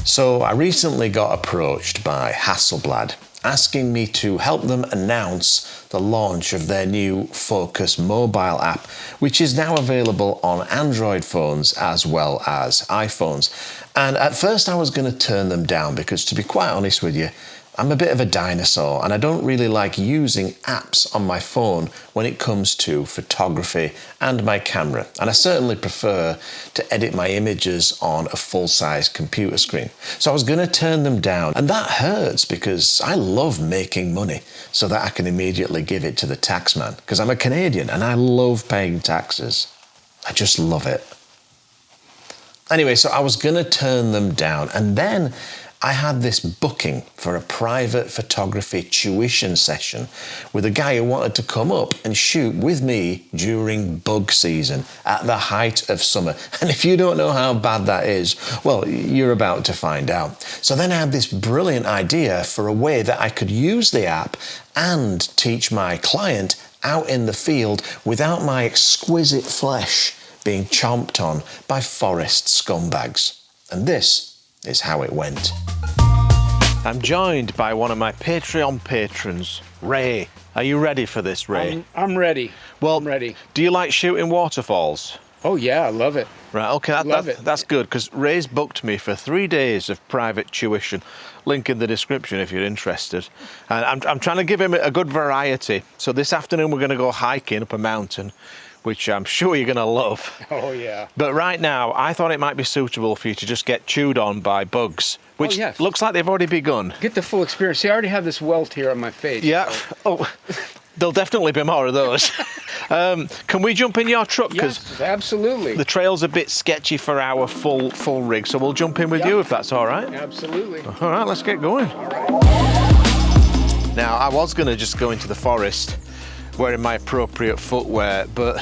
So I recently got approached by Hasselblad asking me to help them announce the launch of their new Phocus Mobile app, which is now available on Android phones as well as iPhones. And at first I was going to turn them down because, to be quite honest with you, I'm a bit of a dinosaur and I don't really like using apps on my phone when it comes to photography and my camera. And I certainly prefer to edit my images on a full-size computer screen. So I was going to turn them down, and that hurts because I love making money so that I can immediately give it to the taxman, because I'm a Canadian and I love paying taxes. I just love it. Anyway, so I was going to turn them down, and then I had this booking for a private photography tuition session with a guy who wanted to come up and shoot with me during bug season at the height of summer. And if you don't know how bad that is, well, you're about to find out. So then I had this brilliant idea for a way that I could use the app and teach my client out in the field without my exquisite flesh being chomped on by forest scumbags. And this is how it went. I'm joined by one of my Patreon patrons, Ray. Are you ready for this, Ray? I'm ready. Well, I'm ready. Do you like shooting waterfalls? Oh yeah, I love it. Right, okay, that's good, because Ray's booked me for 3 days of private tuition. Link in the description if you're interested. And I'm trying to give him a good variety. So this afternoon we're going to go hiking up a mountain, which I'm sure you're going to love. Oh yeah. But right now, I thought it might be suitable for you to just get chewed on by bugs, which looks like they've already begun. Get the full experience. See, I already have this welt here on my face. Yeah. So. Oh, there'll definitely be more of those. Can we jump in your truck? Yes, absolutely. The trail's a bit sketchy for our full rig, so we'll jump in with you if that's all right. Absolutely. All right, let's get going. All right. Now, I was going to just go into the forest wearing my appropriate footwear, but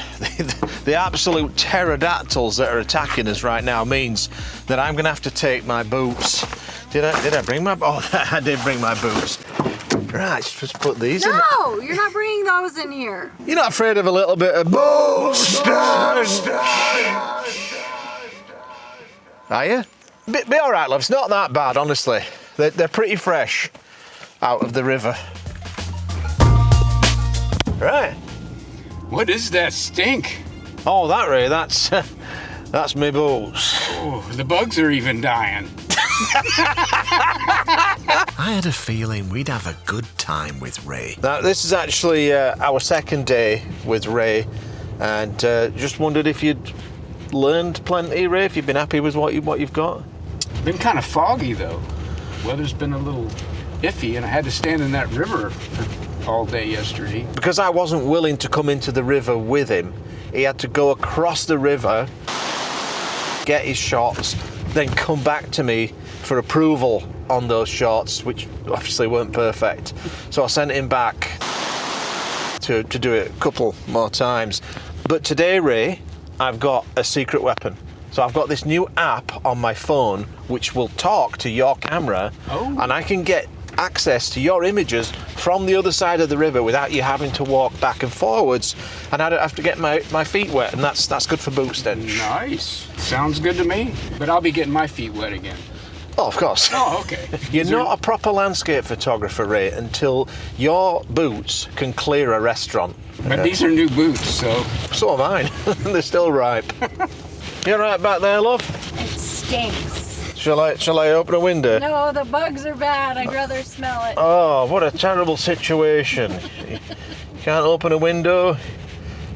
the absolute pterodactyls that are attacking us right now means that I'm gonna have to take my boots. Did I bring my? Oh, I did bring my boots. Right, just put these in. No, you're not bringing those in here. You're not afraid of a little bit of boost? Are you? Be all right, love. It's not that bad, honestly. They're pretty fresh out of the river. Right. What is that stink? Oh, that Ray, that's me boots. Oh, the bugs are even dying. I had a feeling we'd have a good time with Ray. Now, this is actually our second day with Ray, and just wondered if you'd learned plenty, Ray, if you've been happy with what you've got. Been kind of foggy though. Weather's been a little iffy, and I had to stand in that river all day yesterday. Because I wasn't willing to come into the river with him, he had to go across the river, get his shots, then come back to me for approval on those shots, which obviously weren't perfect. So I sent him back to do it a couple more times. But today, Ray, I've got a secret weapon. So I've got this new app on my phone which will talk to your camera, and I can get access to your images from the other side of the river without you having to walk back and forwards, and I don't have to get my feet wet, and that's good for boot stench. Nice. Sounds good to me. But I'll be getting my feet wet again. Oh, of course. Oh, okay. You're not a proper landscape photographer, Ray, until your boots can clear a restaurant. But these are new boots, so... So are mine. They're still ripe. You all right back there, love? It stinks. Shall I open a window? No, the bugs are bad. I'd rather smell it. Oh, what a terrible situation. You can't open a window,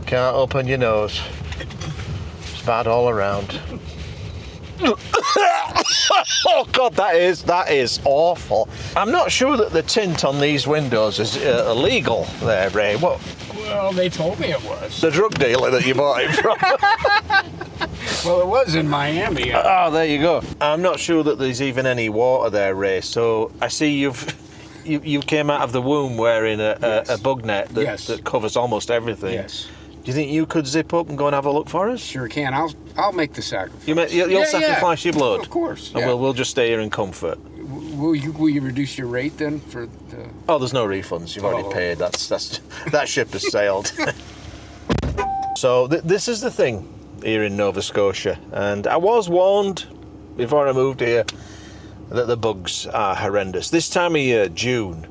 can't open your nose. It's bad all around. Oh God, that is awful. I'm not sure that the tint on these windows is illegal there, Ray. What? Well, they told me it was. The drug dealer that you bought it from. Well, it was in Miami. Oh, there you go. I'm not sure that there's even any water there, Ray. So I see you came out of the womb wearing a bug net that covers almost everything. Yes. Do you think you could zip up and go and have a look for us? Sure can. I'll make the sacrifice. You'll sacrifice your blood? Of course. And we'll just stay here in comfort. Will you reduce your rate then for the... Oh, there's no refunds. You've already paid. That ship has sailed. So this is the thing here in Nova Scotia, and I was warned before I moved here that the bugs are horrendous. This time of year, June,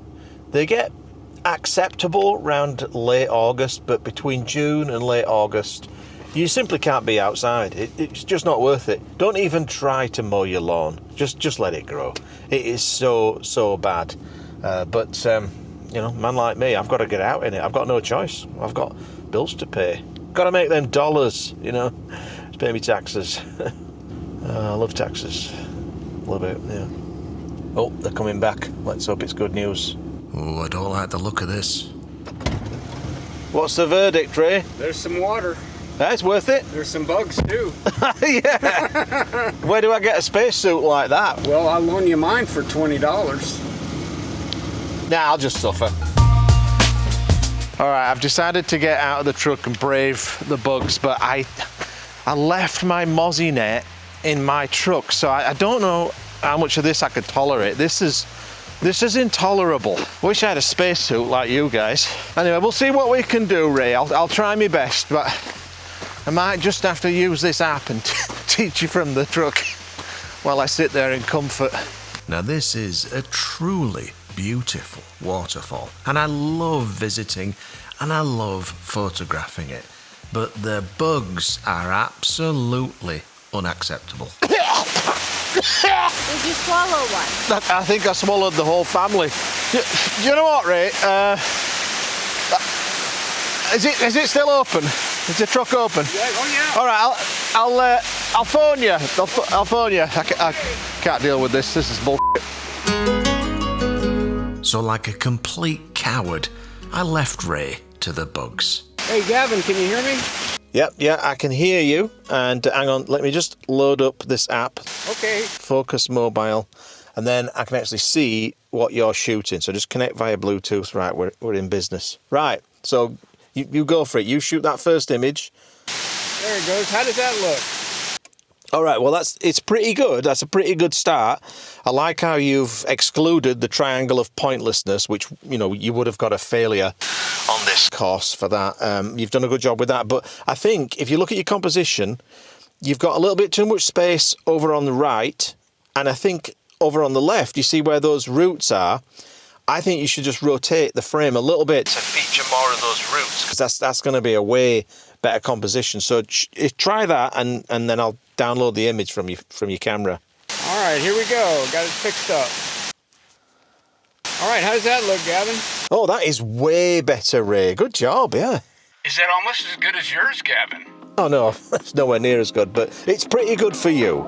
they get acceptable around late August, but between June and late August, you simply can't be outside. It's just not worth it. Don't even try to mow your lawn. Just let it grow. It is so bad. But you know, man like me, I've got to get out in it. I've got no choice. I've got bills to pay. Got to make them dollars, you know. To pay me taxes. I love taxes. Love it, yeah. Oh, they're coming back. Let's hope it's good news. Oh, I don't like the look of this. What's the verdict, Ray? There's some water. That's worth it. There's some bugs too. Yeah. Where do I get a spacesuit like that? Well, I'll loan you mine for $20. Nah, I'll just suffer. All right, I've decided to get out of the truck and brave the bugs, but I left my mozzie net in my truck, so I don't know how much of this I could tolerate. This is intolerable. Wish I had a spacesuit like you guys. Anyway, we'll see what we can do, Ray. I'll try my best, but I might just have to use this app and teach you from the truck while I sit there in comfort. Now, this is a truly beautiful waterfall, and I love visiting and I love photographing it, but the bugs are absolutely unacceptable. Did you swallow one? I think I swallowed the whole family. Do you know what, Ray? Is it still open? Is the truck open? Yeah, oh yeah. All right, I'll phone you. I'll phone you. I can't deal with this. This is bullshit. So, like a complete coward, I left Ray to the bugs. Hey, Gavin, can you hear me? Yep, yeah, I can hear you. And hang on, let me just load up this app. Okay. Phocus Mobile. And then I can actually see what you're shooting. So just connect via Bluetooth. Right, we're in business. Right, so you go for it. You shoot that first image. There it goes. How does that look? All right, well, it's pretty good. That's a pretty good start. I like how you've excluded the triangle of pointlessness, which, you know, you would have got a failure on this course for that. You've done a good job with that. But I think if you look at your composition, you've got a little bit too much space over on the right. And I think over on the left, you see where those roots are. I think you should just rotate the frame a little bit to feature more of those roots, because that's going to be a way better composition. So try that, and then I'll download the image from your camera. All right, here we go. Got it fixed up. All right, how does that look, Gavin? Oh, that is way better, Ray. Good job, yeah. Is that almost as good as yours, Gavin? Oh, no, it's nowhere near as good, but it's pretty good for you.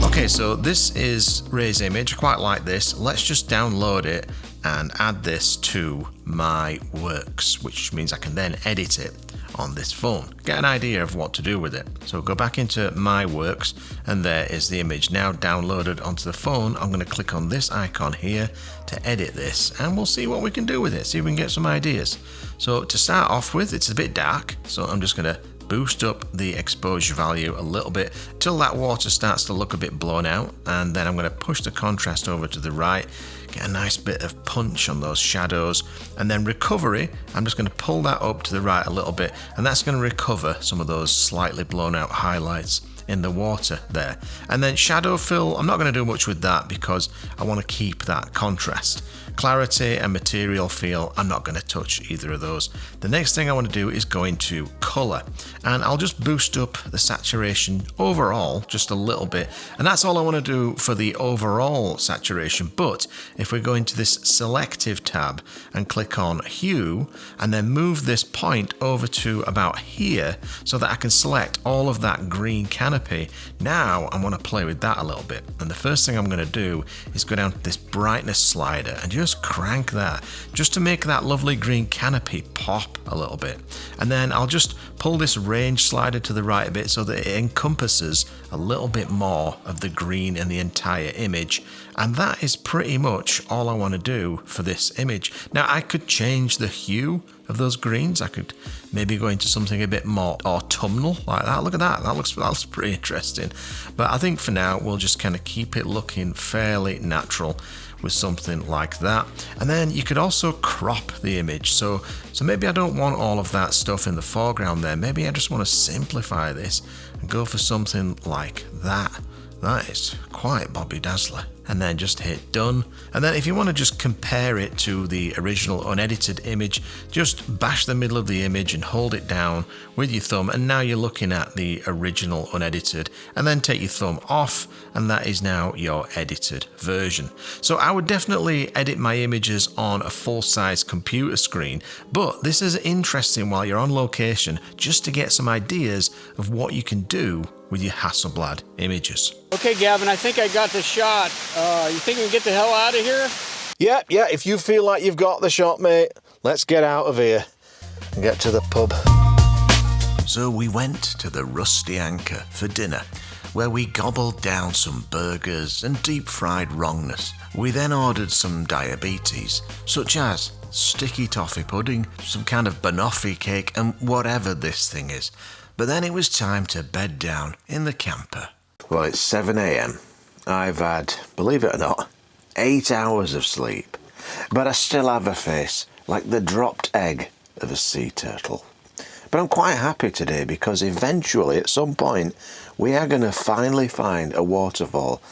Okay, so this is Ray's image. I quite like this. Let's just download it and add this to my works, which means I can then edit it on this phone. Get an idea of what to do with it. So go back into my works, and there is the image now downloaded onto the phone. I'm going to click on this icon here to edit this, and we'll see what we can do with it, see if we can get some ideas. So to start off with, it's a bit dark, so I'm just going to boost up the exposure value a little bit till that water starts to look a bit blown out, and then I'm going to push the contrast over to the right, get a nice bit of punch on those shadows, and then recovery, I'm just going to pull that up to the right a little bit, and that's going to recover some of those slightly blown out highlights in the water there. And then shadow fill, I'm not going to do much with that because I want to keep that contrast. Clarity and material feel, I'm not going to touch either of those. The next thing I want to do is go into color, and I'll just boost up the saturation overall just a little bit, and that's all I want to do for the overall saturation. But if we go into this selective tab and click on hue, and then move this point over to about here so that I can select all of that green canopy, now I want to play with that a little bit. And the first thing I'm going to do is go down to this brightness slider and just crank that, just to make that lovely green canopy pop a little bit. And then I'll just pull this range slider to the right a bit so that it encompasses a little bit more of the green in the entire image. And that is pretty much all I want to do for this image. Now I could change the hue of those greens. I could maybe go into something a bit more autumnal like that. Look at that. That looks pretty interesting. But I think for now we'll just kind of keep it looking fairly natural with something like that. And then you could also crop the image. So maybe I don't want all of that stuff in the foreground there. Maybe I just want to simplify this and go for something like that. That is quite Bobby Dazzler. And then just hit done. And then if you want to just compare it to the original unedited image, just bash the middle of the image and hold it down with your thumb, and now you're looking at the original unedited, and then take your thumb off, and that is now your edited version. So I would definitely edit my images on a full-size computer screen, but this is interesting while you're on location, just to get some ideas of what you can do with your Hasselblad images. Okay, Gavin, I think I got the shot. You think we can get the hell out of here? Yeah, if you feel like you've got the shot, mate, let's get out of here and get to the pub. So we went to the Rusty Anchor for dinner, where we gobbled down some burgers and deep-fried wrongness. We then ordered some diabetes, such as sticky toffee pudding, some kind of banoffee cake, and whatever this thing is. But then it was time to bed down in the camper. Well, it's 7 a.m. I've had, believe it or not, 8 hours of sleep. But I still have a face like the dropped egg of a sea turtle. But I'm quite happy today because eventually, at some point, we are going to finally find a waterfall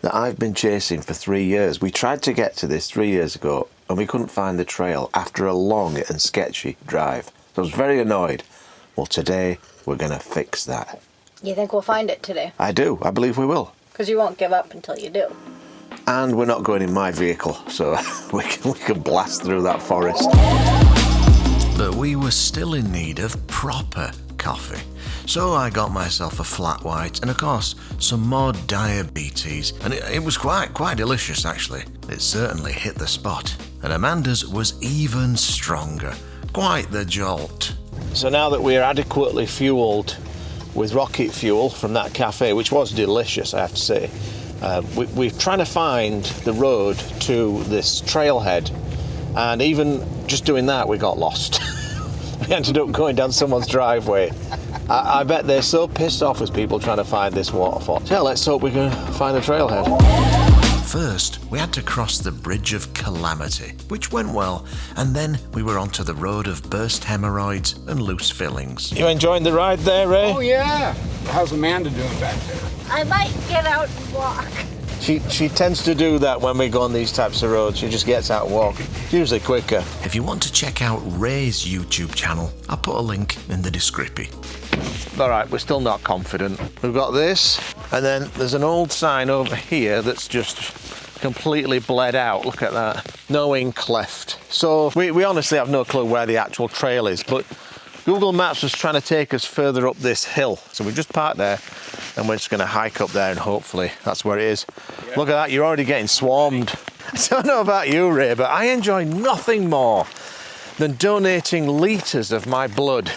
that I've been chasing for 3 years. We tried to get to this 3 years ago and we couldn't find the trail after a long and sketchy drive. So I was very annoyed. Well, today we're going to fix that. You think we'll find it today? I do. I believe we will. Because you won't give up until you do. And we're not going in my vehicle, so we can blast through that forest. But we were still in need of proper coffee. So I got myself a flat white and, of course, some more diabetes. And it was quite delicious, actually. It certainly hit the spot. And Amanda's was even stronger. Quite the jolt. So now that we're adequately fueled with rocket fuel from that cafe, which was delicious, I have to say, we're trying to find the road to this trailhead, and even just doing that we got lost. We ended up going down someone's driveway. I bet they're so pissed off with people trying to find this waterfall. So yeah, let's hope we can find a trailhead. First, we had to cross the Bridge of Calamity, which went well, and then we were onto the road of burst hemorrhoids and loose fillings. You enjoying the ride there, Ray? Oh, yeah. How's Amanda doing back there? I might get out and walk. She tends to do that when we go on these types of roads. She just gets out and walks. It's usually quicker. If you want to check out Ray's YouTube channel, I'll put a link in the description. All right, we're still not confident. We've got this, and then there's an old sign over here that's just completely bled out. Look at that. No ink left. So we honestly have no clue where the actual trail is, but Google Maps was trying to take us further up this hill. So we just parked there, and we're just going to hike up there, and hopefully that's where it is. Yeah. Look at that, you're already getting swarmed. I don't know about you, Ray, but I enjoy nothing more than donating litres of my blood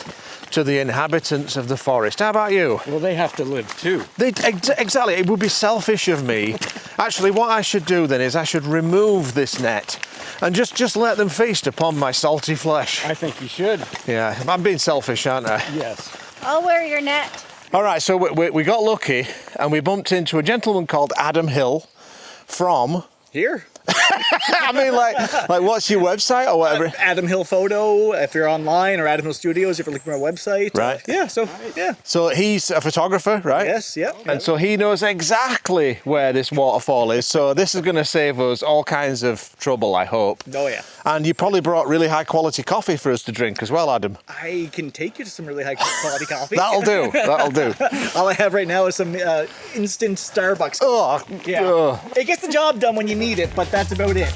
to the inhabitants of the forest. How about you? Well, they have to live too. Exactly, it would be selfish of me. Actually, what I should do then is I should remove this net and just let them feast upon my salty flesh. I think you should. Yeah, I'm being selfish, aren't I? Yes. I'll wear your net. All right, so we got lucky and we bumped into a gentleman called Adam Hill from... Here? I mean, like what's your website or whatever? Adam Hill Photo, if you're online, or Adam Hill Studios, if you're looking for my website. Right. Yeah, so, yeah. So he's a photographer, right? Yes, yep. And so he knows exactly where this waterfall is. So this is going to save us all kinds of trouble, I hope. Oh, yeah. And you probably brought really high quality coffee for us to drink as well, Adam. I can take you to some really high quality coffee. That'll do. All I have right now is some instant Starbucks. Oh, yeah. Oh. It gets the job done when you need it, but that's about it.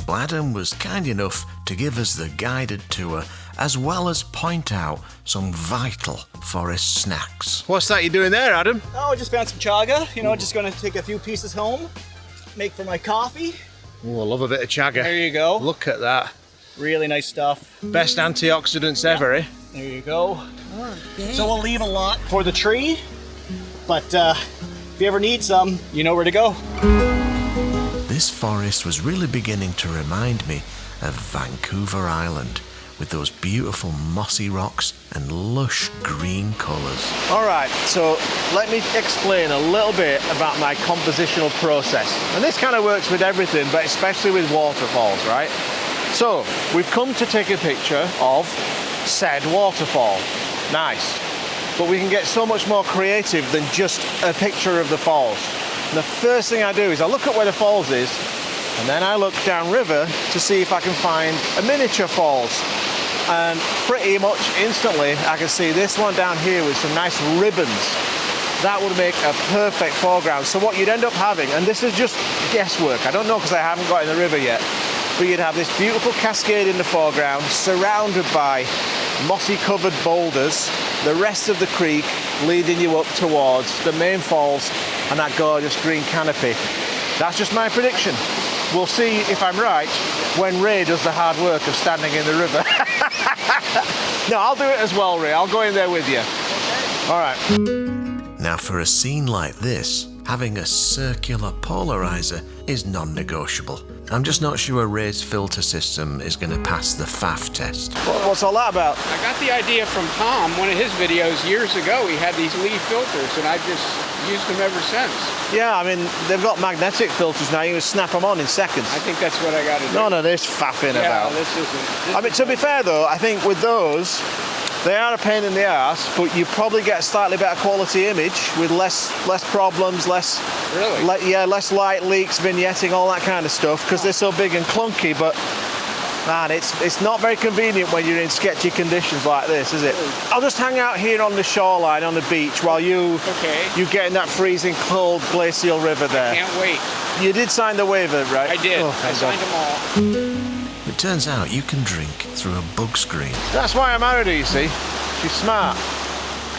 Adam was kind enough to give us the guided tour, as well as point out some vital forest snacks. What's that you're doing there, Adam? Oh, I just found some chaga. You know, just going to take a few pieces home, make for my coffee. Oh, I love a bit of chaga. There you go. Look at that. Really nice stuff. Best antioxidants ever, eh? There you go. So we'll leave a lot for the tree, but if you ever need some, you know where to go. This forest was really beginning to remind me of Vancouver Island, with those beautiful mossy rocks and lush green colours. All right, so let me explain a little bit about my compositional process. And this kind of works with everything, but especially with waterfalls, right? So we've come to take a picture of said waterfall. Nice. but we can get so much more creative than just a picture of the falls. And the first thing I do is I look at where the falls is, and then I look downriver to see if I can find a miniature falls. And pretty much instantly I can see this one down here with some nice ribbons. That would make a perfect foreground. So what you'd end up having, and this is just guesswork, I don't know because I haven't got in the river yet, but you'd have this beautiful cascade in the foreground surrounded by mossy covered boulders, the rest of the creek leading you up towards the main falls and that gorgeous green canopy. That's just my prediction. We'll see if I'm right when Ray does the hard work of standing in the river. No, I'll do it as well, Ray. I'll go in there with you. All right. Now, for a scene like this, having a circular polarizer is non-negotiable. I'm just not sure Ray's filter system is going to pass the FAF test. What's all that about? I got the idea from Tom, one of his videos years ago. He had these leaf filters, and I've just used them ever since. Yeah, I mean, they've got magnetic filters now. You can snap them on in seconds. I think that's what I got to do. None of this faffing about. This isn't. I mean, to be fair though, I think with those, they are a pain in the arse, but you probably get a slightly better quality image with less problems, less light leaks, vignetting, all that kind of stuff, because they're so big and clunky. But man, it's not very convenient when you're in sketchy conditions like this, is it? I'll just hang out here on the shoreline on the beach while you get in that freezing cold glacial river there. Can't wait. You did sign the waiver, right? I did. I signed them all. It turns out you can drink through a bug screen. That's why I married her, you see. She's smart.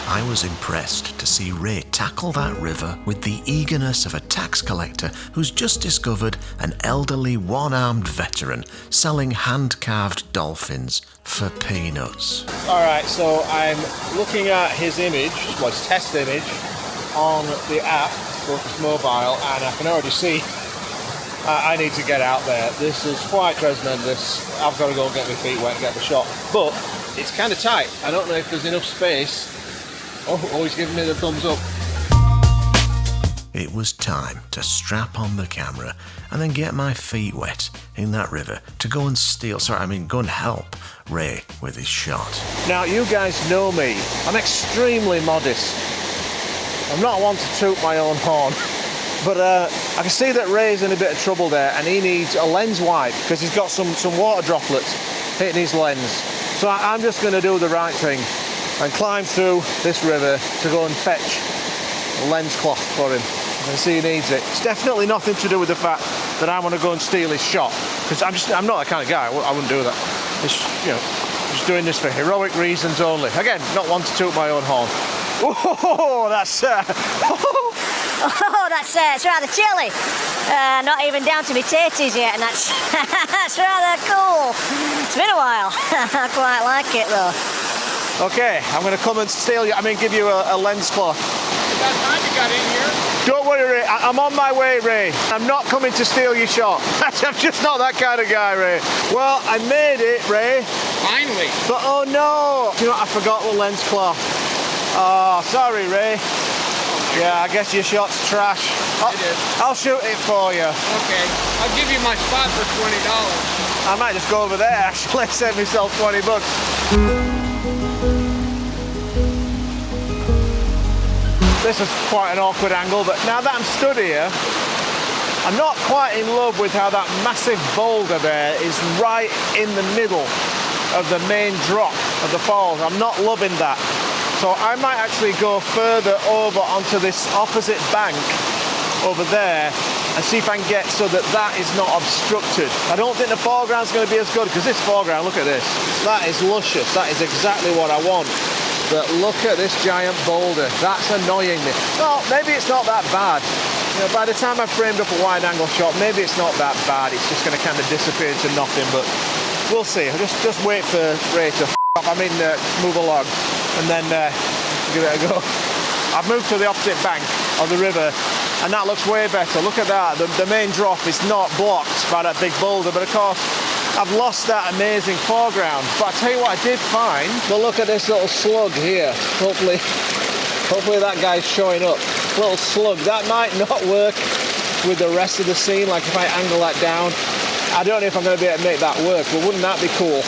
I was impressed to see Ray tackle that river with the eagerness of a tax collector who's just discovered an elderly one-armed veteran selling hand-carved dolphins for peanuts. All right, so I'm looking at his image, well, his test image, on the app, Phocus Mobile, and I can already see I need to get out there. This is quite tremendous. I've got to go and get my feet wet and get the shot. But it's kind of tight. I don't know if there's enough space. Oh, he's giving me the thumbs up. It was time to strap on the camera and then get my feet wet in that river to go and go and help Ray with his shot. Now, you guys know me. I'm extremely modest. I'm not one to toot my own horn. But I can see that Ray's in a bit of trouble there, and he needs a lens wipe because he's got some water droplets hitting his lens. So I'm just going to do the right thing and climb through this river to go and fetch a lens cloth for him. I can see he needs it. It's definitely nothing to do with the fact that I want to go and steal his shot, because I'm not that kind of guy. I wouldn't do that. It's, I'm just doing this for heroic reasons only. Again, not one to toot my own horn. Oh, that's Oh, it's rather chilly. Not even down to my taties yet, and that's that's rather cool. It's been a while. I quite like it though. Okay, I'm going to come and steal you. Give you a lens cloth. About time you got in here. Don't worry, Ray. I'm on my way, Ray. I'm not coming to steal your shot. I'm just not that kind of guy, Ray. Well, I made it, Ray. Finally. But oh no! You know what? I forgot the lens cloth. Oh, sorry, Ray. Yeah, I guess your shot's trash. I'll shoot it for you. Okay. I'll give you my spot for $20. I might just go over there, actually, save myself $20. This is quite an awkward angle, but now that I'm stood here, I'm not quite in love with how that massive boulder there is right in the middle of the main drop of the falls. I'm not loving that. So I might actually go further over onto this opposite bank over there and see if I can get so that is not obstructed. I don't think the foreground's going to be as good, because this foreground, look at this. That is luscious. That is exactly what I want. But look at this giant boulder. That's annoying me. No, maybe it's not that bad. By the time I've framed up a wide angle shot, maybe it's not that bad. It's just going to kind of disappear into nothing, but we'll see. I'll just wait for Ray to move along. And then give it a go. I've moved to the opposite bank of the river, and that looks way better. Look at that. The main drop is not blocked by that big boulder, but of course I've lost that amazing foreground. But I tell you what I did find. But look at this little slug here. Hopefully that guy's showing up. Little slug. That might not work with the rest of the scene. Like if I angle that down, I don't know if I'm going to be able to make that work. But wouldn't that be cool?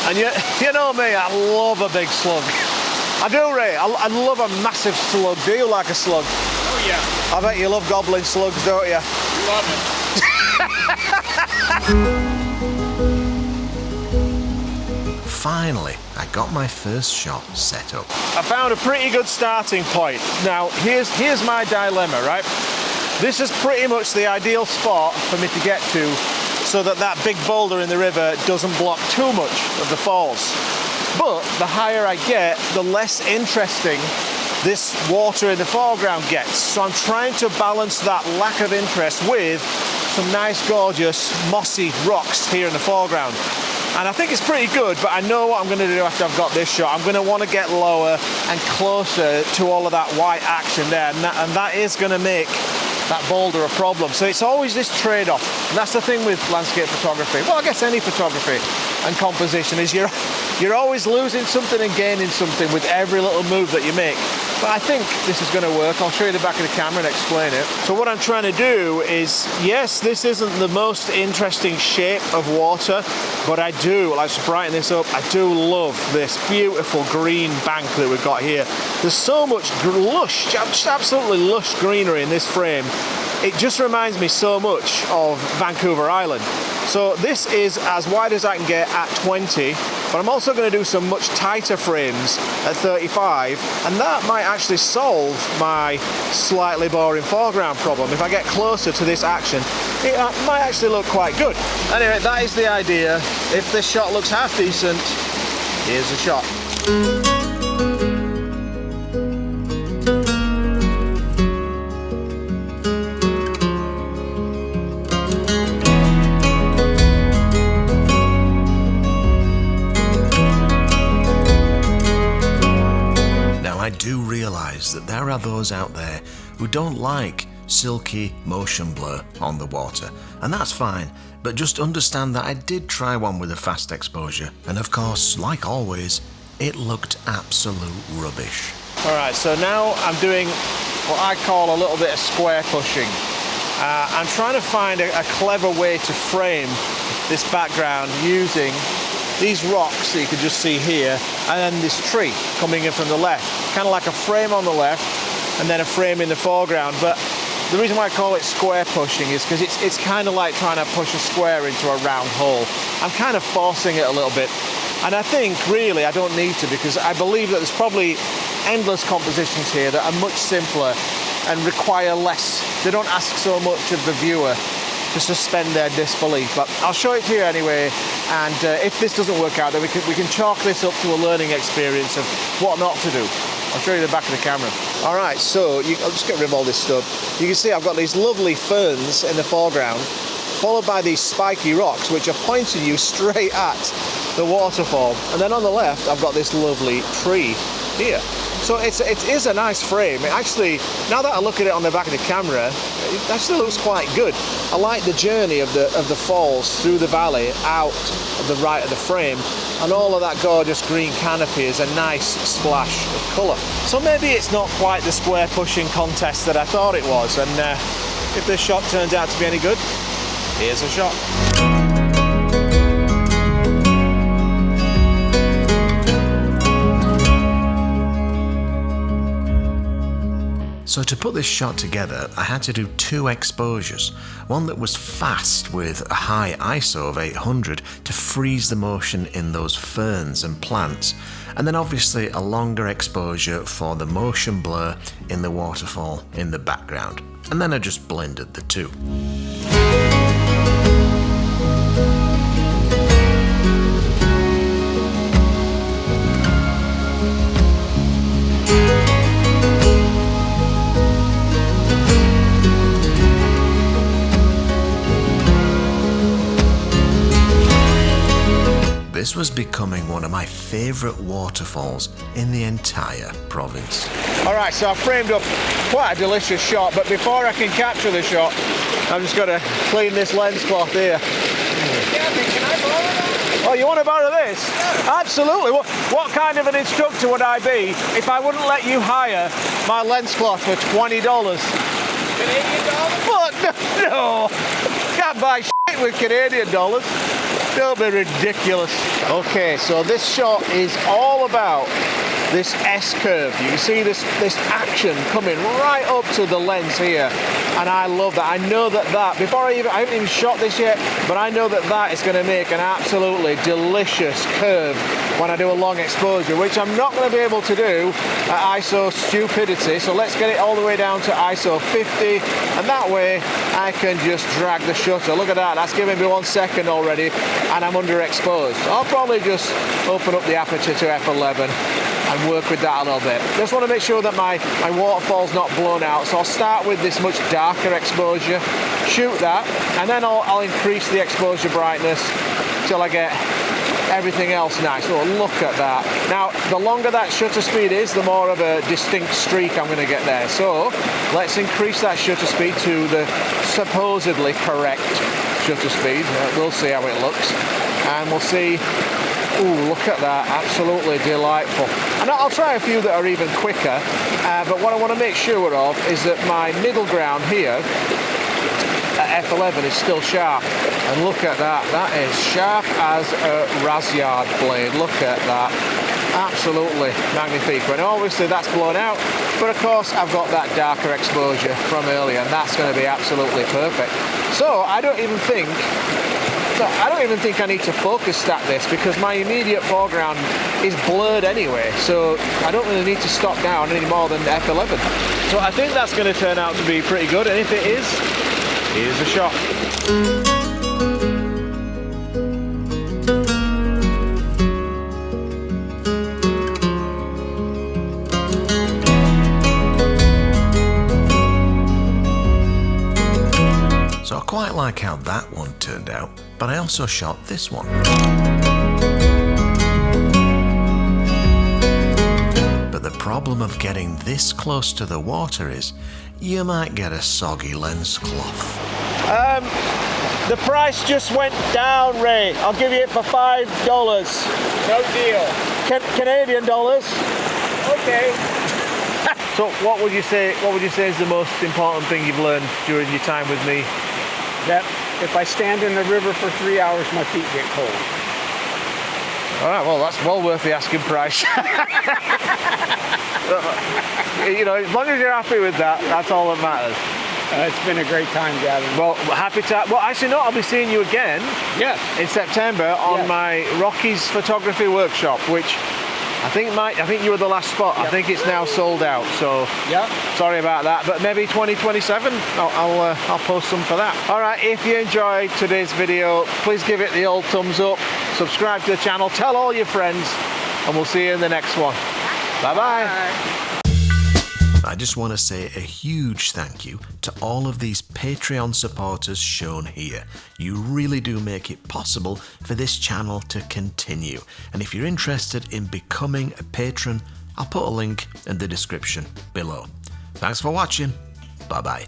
And you know me, I love a big slug. I do, Ray. I love a massive slug. Do you like a slug? Oh yeah, I bet you love gobbling slugs, don't you? love it. Finally, I got my first shot set up. I found a pretty good starting point. Now, here's my dilemma, right? This is pretty much the ideal spot for me to get to so that big boulder in the river doesn't block too much of the falls. But the higher I get, the less interesting this water in the foreground gets. So I'm trying to balance that lack of interest with some nice, gorgeous, mossy rocks here in the foreground. And I think it's pretty good, but I know what I'm going to do after I've got this shot. I'm going to want to get lower and closer to all of that white action there, and that is going to make that boulder a problem. So it's always this trade-off, and that's the thing with landscape photography. Well, I guess any photography and composition is you're always losing something and gaining something with every little move that you make. But I think this is going to work. I'll show you the back of the camera and explain it. So what I'm trying to do is, yes, this isn't the most interesting shape of water, but I do, let's brighten this up, I do love this beautiful green bank that we've got here. There's so much lush, just absolutely lush greenery in this frame. It just reminds me so much of Vancouver Island. So this is as wide as I can get at 20, but I'm also going to do some much tighter frames at 35, and that might actually solve my slightly boring foreground problem. If I get closer to this action, it might actually look quite good. Anyway, that is the idea. If this shot looks half decent, here's a shot. That there are those out there who don't like silky motion blur on the water, and that's fine, but just understand that I did try one with a fast exposure, and of course, like always, it looked absolute rubbish. Alright, so now I'm doing what I call a little bit of square pushing. I'm trying to find a clever way to frame this background using these rocks that you can just see here, and then this tree coming in from the left. Kind of like a frame on the left and then a frame in the foreground. But the reason why I call it square pushing is because it's kind of like trying to push a square into a round hole. I'm kind of forcing it a little bit. And I think really I don't need to, because I believe that there's probably endless compositions here that are much simpler and require less. They don't ask so much of the viewer to suspend their disbelief. But I'll show it to you anyway, and if this doesn't work out, then we can chalk this up to a learning experience of what not to do. I'll show you the back of the camera. All right, so I'll just get rid of all this stuff. You can see I've got these lovely ferns in the foreground, followed by these spiky rocks, which are pointing you straight at the waterfall. And then on the left, I've got this lovely tree here. So it is a nice frame. It actually, now that I look at it on the back of the camera, it actually looks quite good. I like the journey of the falls through the valley out of the right of the frame, and all of that gorgeous green canopy is a nice splash of colour. So maybe it's not quite the square pushing contest that I thought it was, and if this shot turns out to be any good, here's a shot. So to put this shot together, I had to do two exposures. One that was fast with a high ISO of 800 to freeze the motion in those ferns and plants, and then obviously a longer exposure for the motion blur in the waterfall in the background. And then I just blended the two. This was becoming one of my favourite waterfalls in the entire province. Alright, so I've framed up quite a delicious shot, but before I can capture the shot, I'm just going to clean this lens cloth here. Kathy, can I borrow that? Oh, you want to borrow this? Yeah. Absolutely. What kind of an instructor would I be if I wouldn't let you hire my lens cloth for $20? Canadian dollars? What? No! Can't buy shit with Canadian dollars. Don't be ridiculous. Okay, so this shot is all about this S-curve. You can see this action coming right up to the lens here, and I love that. I know that I haven't even shot this yet, but I know that is going to make an absolutely delicious curve when I do a long exposure, which I'm not going to be able to do at ISO stupidity. So let's get it all the way down to ISO 50, and that way I can just drag the shutter. Look at that, that's giving me 1 second already, and I'm underexposed. I'll probably just open up the aperture to f11 and work with that a little bit. Just want to make sure that my waterfall's not blown out, so I'll start with this much darker exposure, shoot that, and then I'll increase the exposure brightness till I get everything else nice. Oh, look at that. Now, the longer that shutter speed is, the more of a distinct streak I'm going to get there. So let's increase that shutter speed to the supposedly correct shutter speed. We'll see how it looks, and we'll see. Ooh, look at that, absolutely delightful. And I'll try a few that are even quicker, but what I want to make sure of is that my middle ground here at f11 is still sharp. And look at that, that is sharp as a rasyard blade. Look at that, absolutely magnifique. And obviously that's blown out, but of course I've got that darker exposure from earlier, and that's going to be absolutely perfect. So I don't even think I need to focus stat this, because my immediate foreground is blurred anyway, so I don't really need to stop down any more than f11. So I think that's going to turn out to be pretty good, and if it is, here's a shot. So I quite like how that one turned out, but I also shot this one. But the problem of getting this close to the water is you might get a soggy lens cloth. The price just went down, Ray. I'll give you it for $5. No deal. Canadian dollars. Okay. So what would you say is the most important thing you've learned during your time with me? That if I stand in the river for 3 hours, my feet get cold. All right, well, that's well worth the asking price. You know, as long as you're happy with that, that's all that matters. It's been a great time, Gavin. Well, happy to. Well, actually, no, I'll be seeing you again. Yes. In September on Yes. my Rockies photography workshop, which I think you were the last spot. Yep. I think it's now sold out. So Yep. sorry about that. But maybe 2027, I'll post some for that. All right. If you enjoyed today's video, please give it the old thumbs up. Subscribe to the channel. Tell all your friends, and we'll see you in the next one. Bye bye. I just want to say a huge thank you to all of these Patreon supporters shown here. You really do make it possible for this channel to continue. And if you're interested in becoming a patron, I'll put a link in the description below. Thanks for watching. Bye bye.